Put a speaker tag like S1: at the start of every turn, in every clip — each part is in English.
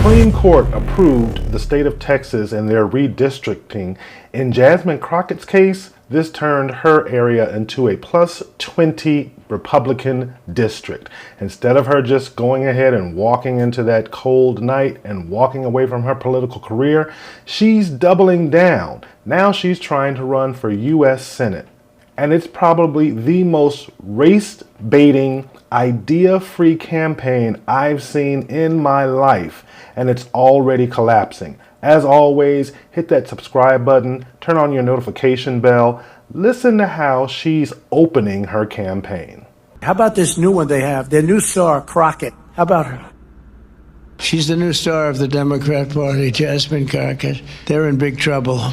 S1: Supreme Court approved the state of Texas and their redistricting. In Jasmine Crockett's case, this turned her area into a plus 20 Republican district. Instead of her just going ahead and walking into that cold night and walking away from her political career, she's doubling down. Now she's trying to run for U.S. Senate. And it's probably the most race-baiting, idea-free campaign I've seen in my life. And it's already collapsing. As always, hit that subscribe button, turn on your notification bell, listen to how she's opening her campaign.
S2: How about this new one they have, their new star, Crockett? How about her? She's the new star of the Democrat Party, Jasmine Crockett. They're in big trouble.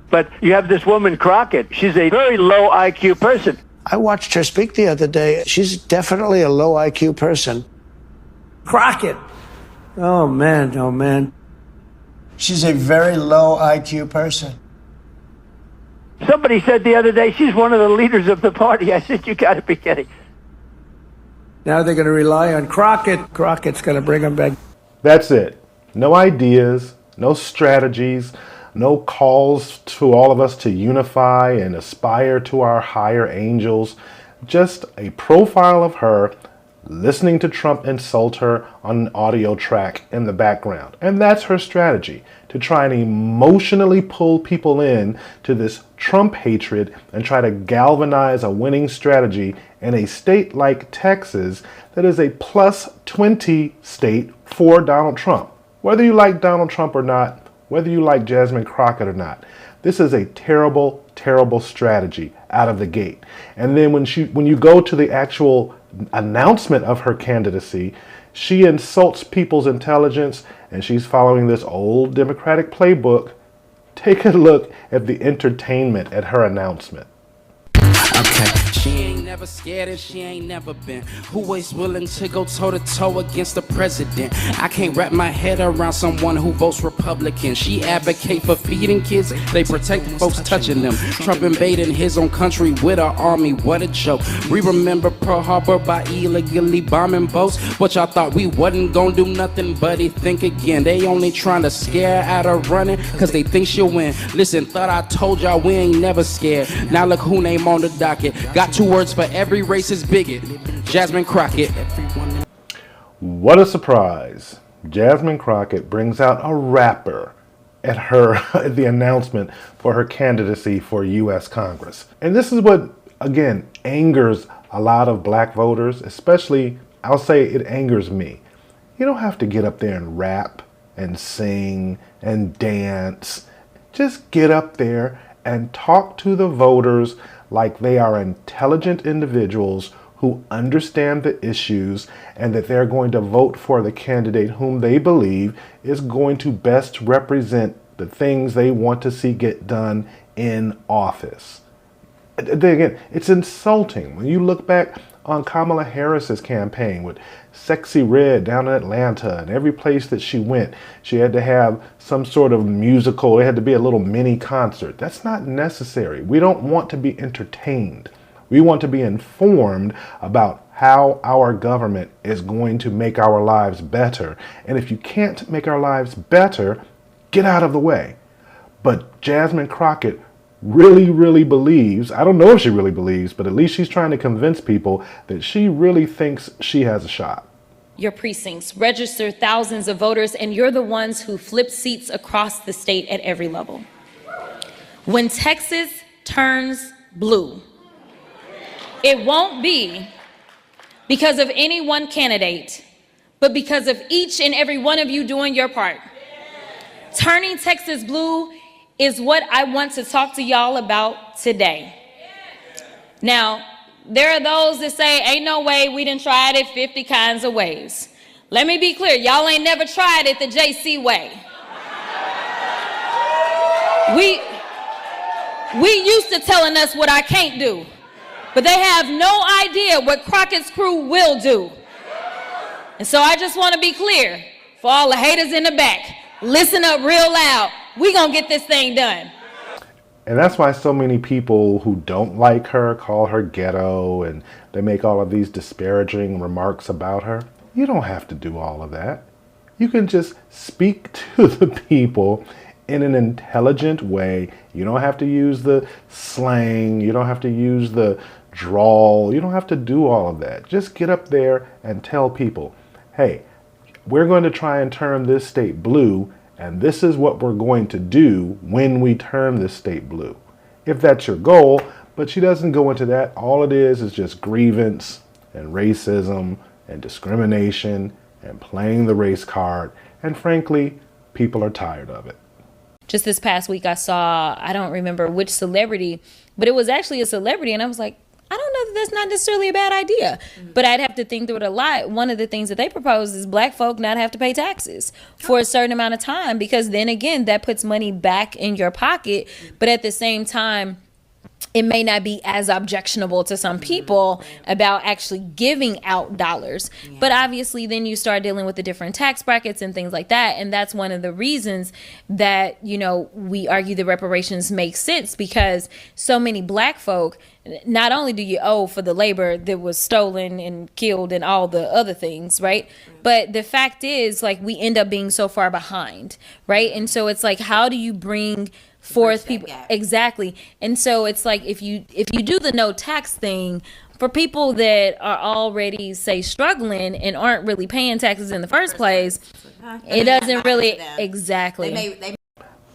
S3: But you have this woman, Crockett. She's a very low IQ person.
S2: I watched her speak the other day. She's definitely a low IQ person. Crockett. Oh, man, oh, man. She's a very low IQ person.
S3: Somebody said the other day she's one of the leaders of the party. I said, you got to be kidding.
S2: Now they're going to rely on Crockett. Crockett's going to bring them back.
S1: That's it. No ideas, no strategies, no calls to all of us to unify and aspire to our higher angels. Just a profile of her listening to Trump insult her on an audio track in the background. And that's her strategy, to try and emotionally pull people in to this Trump hatred and try to galvanize a winning strategy in a state like Texas that is a plus 20 state for Donald Trump. Whether you like Donald Trump or not, whether you like Jasmine Crockett or not, this is a terrible, terrible strategy out of the gate. And then when you go to the actual announcement of her candidacy, she insults people's intelligence and she's following this old Democratic playbook. Take a look at the entertainment at her announcement.
S4: Okay. She ain't never scared and she ain't never been. Who is willing to go toe to toe against the president? I can't wrap my head around someone who votes Republican. She advocate for feeding kids, they protect folks touching them. Trump invading his own country with our army, what a joke. We remember Pearl Harbor by illegally bombing boats, but y'all thought we wasn't gonna do nothing but think again. They only trying to scare out of running cause they think she'll win. Listen, thought I told y'all we ain't never scared. Now look who name on the docket. Got 2 words for every racist bigot. Jasmine Crockett.
S1: What a surprise. Jasmine Crockett brings out a rapper at the announcement for her candidacy for U.S. Congress. And this is what, again, angers a lot of black voters, especially, I'll say it angers me. You don't have to get up there and rap and sing and dance. Just get up there and talk to the voters like they are intelligent individuals who understand the issues and that they're going to vote for the candidate whom they believe is going to best represent the things they want to see get done in office. Again, it's insulting. When you look back on Kamala Harris's campaign with Sexy Red down in Atlanta, and every place that she went, she had to have some sort of musical. It had to be a little mini concert. That's not necessary. We don't want to be entertained. We want to be informed about how our government is going to make our lives better. And if you can't make our lives better, get out of the way. But Jasmine Crockett really believes, I don't know if she really believes, but at least she's trying to convince people that she really thinks she has a shot.
S5: Your precincts register thousands of voters, and you're the ones who flip seats across the state at every level. When Texas turns blue, it won't be because of any one candidate, but because of each and every one of you doing your part. Turning Texas blue is what I want to talk to y'all about today. Now, there are those that say, ain't no way, we done tried it 50 kinds of ways. Let me be clear, y'all ain't never tried it the JC way. We used to telling us what I can't do, but they have no idea what Crockett's crew will do. And so I just want to be clear, for all the haters in the back, listen up real loud. We gonna get this thing done.
S1: And that's why so many people who don't like her call her ghetto and they make all of these disparaging remarks about her. You don't have to do all of that. You can just speak to the people in an intelligent way. You don't have to use the slang. You don't have to use the drawl. You don't have to do all of that. Just get up there and tell people, hey, we're going to try and turn this state blue, and this is what we're going to do when we turn this state blue. If that's your goal, but she doesn't go into that. All it is just grievance and racism and discrimination and playing the race card. And frankly, people are tired of it.
S5: Just this past week, I saw, I don't remember which celebrity, but it was actually a celebrity. And I was like, I don't know that that's not necessarily a bad idea, but I'd have to think through it a lot. One of the things that they propose is black folk not have to pay taxes for a certain amount of time, because then again, that puts money back in your pocket. But at the same time, it may not be as objectionable to some people about actually giving out dollars. But obviously then you start dealing with the different tax brackets and things like that. And that's one of the reasons that, you know, we argue the reparations make sense, because so many black folk, not only do you owe for the labor that was stolen and killed and all the other things, right? But the fact is, like, we end up being so far behind, right? And so it's like, how do you bring forth people? Exactly. And so it's like, if you do the no tax thing for people that are already, say, struggling and aren't really paying taxes in the first place, it doesn't really, exactly.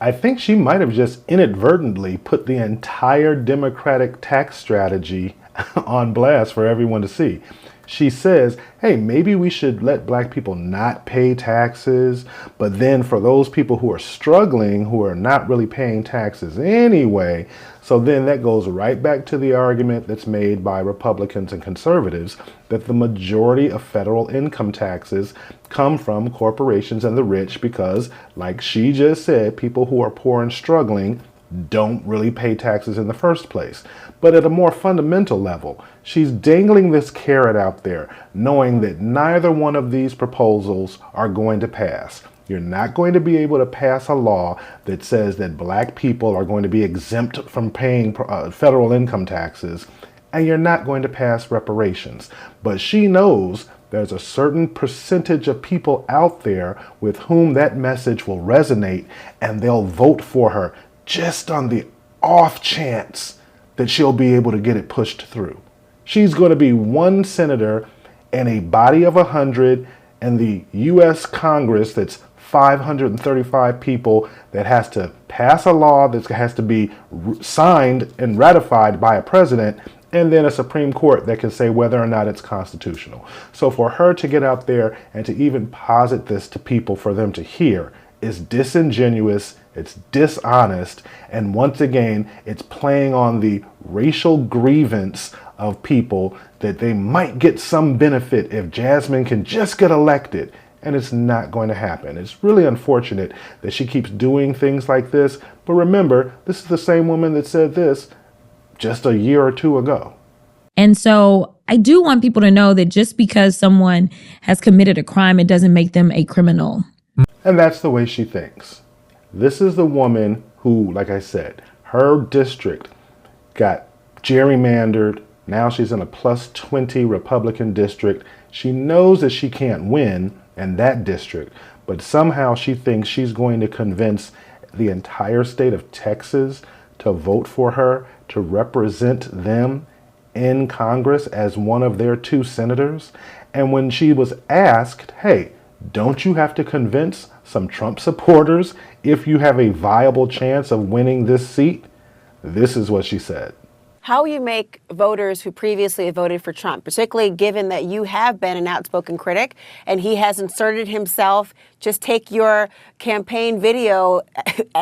S1: I think she might have just inadvertently put the entire Democratic tax strategy on blast for everyone to see. She says, hey, maybe we should let black people not pay taxes, but then for those people who are struggling, who are not really paying taxes anyway, so then that goes right back to the argument that's made by Republicans and conservatives that the majority of federal income taxes come from corporations and the rich because, like she just said, people who are poor and struggling don't really pay taxes in the first place. But at a more fundamental level, she's dangling this carrot out there, knowing that neither one of these proposals are going to pass. You're not going to be able to pass a law that says that black people are going to be exempt from paying federal income taxes, and you're not going to pass reparations. But she knows there's a certain percentage of people out there with whom that message will resonate, and they'll vote for her just on the off chance that she'll be able to get it pushed through. She's going to be one senator in a body of 100 in the U.S. Congress that's 535 people that has to pass a law that has to be signed and ratified by a president, and then a Supreme Court that can say whether or not it's constitutional. So for her to get out there and to even posit this to people for them to hear is disingenuous, it's dishonest, and once again, it's playing on the racial grievance of people that they might get some benefit if Jasmine can just get elected, and it's not going to happen. It's really unfortunate that she keeps doing things like this, but remember, this is the same woman that said this just a year or two ago.
S6: And so I do want people to know that just because someone has committed a crime, it doesn't make them a criminal.
S1: And that's the way she thinks. This is the woman who, like I said, her district got gerrymandered. Now she's in a +20 Republican district. She knows that she can't win in that district, but somehow she thinks she's going to convince the entire state of Texas to vote for her, to represent them in Congress as one of their 2 senators. And when she was asked, hey, don't you have to convince some Trump supporters if you have a viable chance of winning this seat? This is what she said.
S7: How you make voters who previously voted for Trump, particularly given that you have been an outspoken critic and he has inserted himself, just take your campaign video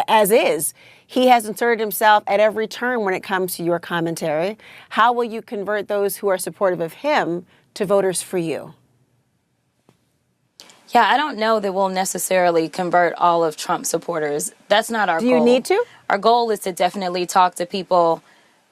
S7: as is. He has inserted himself at every turn when it comes to your commentary. How will you convert those who are supportive of him to voters for you?
S5: Yeah, I don't know that we'll necessarily convert all of Trump supporters. That's not our goal.
S7: Do you need to?
S5: Our goal is to definitely talk to people.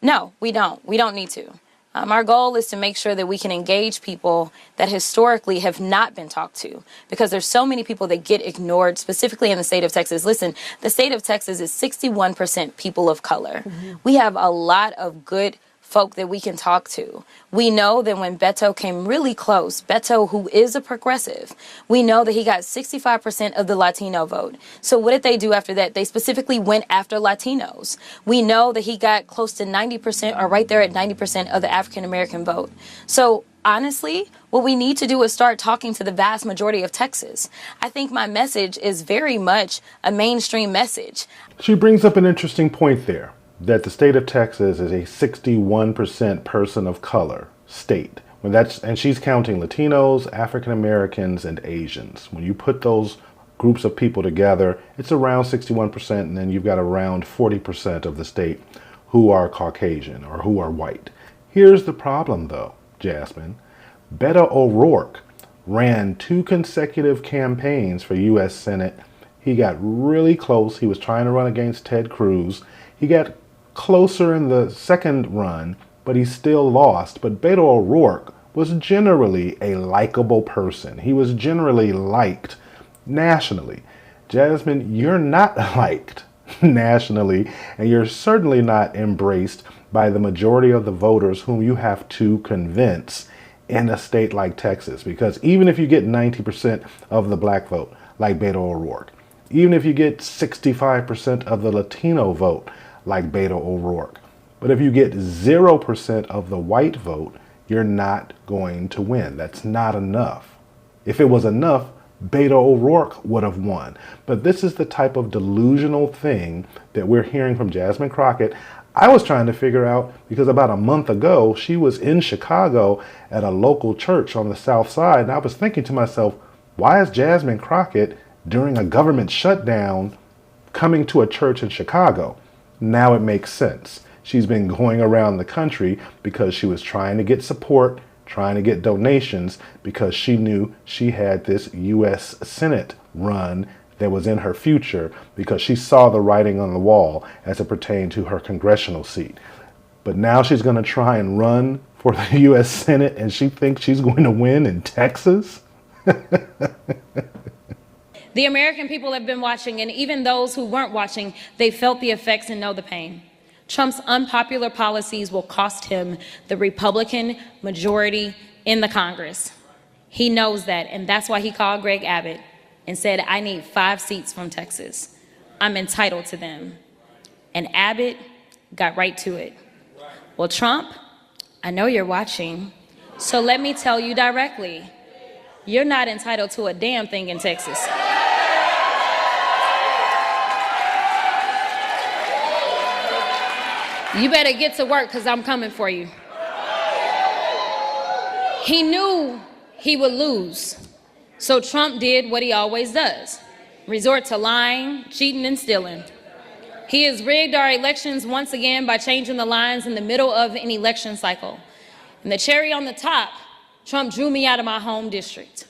S5: No, we don't. We don't need to. Our goal is to make sure that we can engage people that historically have not been talked to, because there's so many people that get ignored, specifically in the state of Texas. Listen, the state of Texas is 61% people of color. Mm-hmm. We have a lot of good folk that we can talk to. We know that when Beto came really close, Beto, who is a progressive, we know that he got 65% of the Latino vote. So what did they do after that? They specifically went after Latinos. We know that he got close to 90% or right there at 90% of the African American vote. So honestly, what we need to do is start talking to the vast majority of Texas. I think my message is very much a mainstream message.
S1: She brings up an interesting point there, that the state of Texas is a 61% person of color state. And she's counting Latinos, African Americans, and Asians. When you put those groups of people together, it's around 61%, and then you've got around 40% of the state who are Caucasian or who are white. Here's the problem though, Jasmine. Beto O'Rourke ran 2 consecutive campaigns for U.S. Senate. He got really close. He was trying to run against Ted Cruz. He got closer in the second run, but he still lost. But Beto O'Rourke was generally a likable person. He was generally liked nationally. Jasmine, you're not liked nationally, and you're certainly not embraced by the majority of the voters whom you have to convince in a state like Texas. Because even if you get 90% of the black vote, like Beto O'Rourke, even if you get 65% of the Latino vote, like Beto O'Rourke, but if you get 0% of the white vote, you're not going to win. That's not enough. If it was enough, Beto O'Rourke would have won. But this is the type of delusional thing that we're hearing from Jasmine Crockett. I was trying to figure out, because about a month ago, she was in Chicago at a local church on the South Side, and I was thinking to myself, why is Jasmine Crockett, during a government shutdown, coming to a church in Chicago? Now it makes sense. She's been going around the country because she was trying to get support, trying to get donations, because she knew she had this U.S. Senate run that was in her future, because she saw the writing on the wall as it pertained to her congressional seat. But now she's going to try and run for the U.S. Senate, and she thinks she's going to win in Texas?
S5: The American people have been watching, and even those who weren't watching, they felt the effects and know the pain. Trump's unpopular policies will cost him the Republican majority in the Congress. He knows that, and that's why he called Greg Abbott and said, I need 5 seats from Texas. I'm entitled to them. And Abbott got right to it. Well, Trump, I know you're watching, so let me tell you directly, you're not entitled to a damn thing in Texas. You better get to work, because I'm coming for you. He knew he would lose. So Trump did what he always does, resort to lying, cheating, and stealing. He has rigged our elections once again by changing the lines in the middle of an election cycle. And the cherry on the top, Trump drew me out of my home district.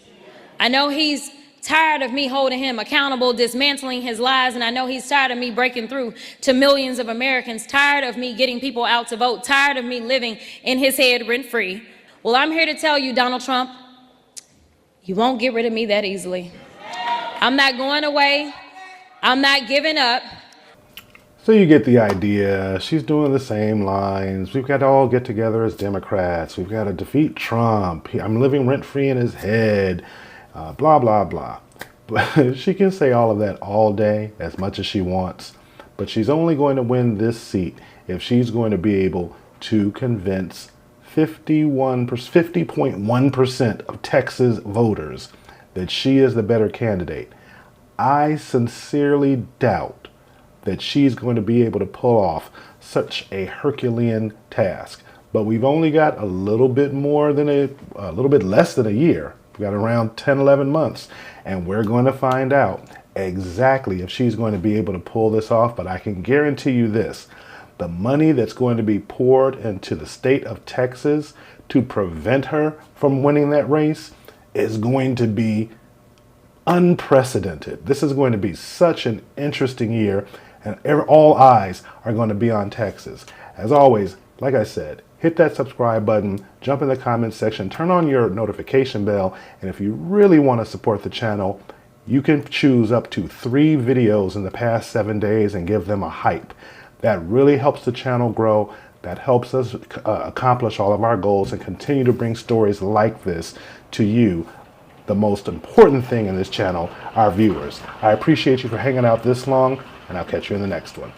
S5: I know he's tired of me holding him accountable, dismantling his lies, and I know he's tired of me breaking through to millions of Americans, tired of me getting people out to vote, tired of me living in his head rent-free. Well, I'm here to tell you, Donald Trump, you won't get rid of me that easily. I'm not going away. I'm not giving up.
S1: So you get the idea. She's doing the same lines. We've got to all get together as Democrats. We've got to defeat Trump. I'm living rent-free in his head. Blah, blah, blah. But she can say all of that all day, as much as she wants. But she's only going to win this seat if she's going to be able to convince 50.1% of Texas voters that she is the better candidate. I sincerely doubt that she's going to be able to pull off such a Herculean task. But we've only got a little bit less than a year. We've got around 10, 11 months, and we're going to find out exactly if she's going to be able to pull this off. But I can guarantee you this, the money that's going to be poured into the state of Texas to prevent her from winning that race is going to be unprecedented. This is going to be such an interesting year, and all eyes are going to be on Texas. As always, like I said, hit that subscribe button, jump in the comments section, turn on your notification bell, and if you really want to support the channel, you can choose up to 3 videos in the past 7 days and give them a hype. That really helps the channel grow. That helps us accomplish all of our goals and continue to bring stories like this to you, the most important thing in this channel, our viewers. I appreciate you for hanging out this long, and I'll catch you in the next one.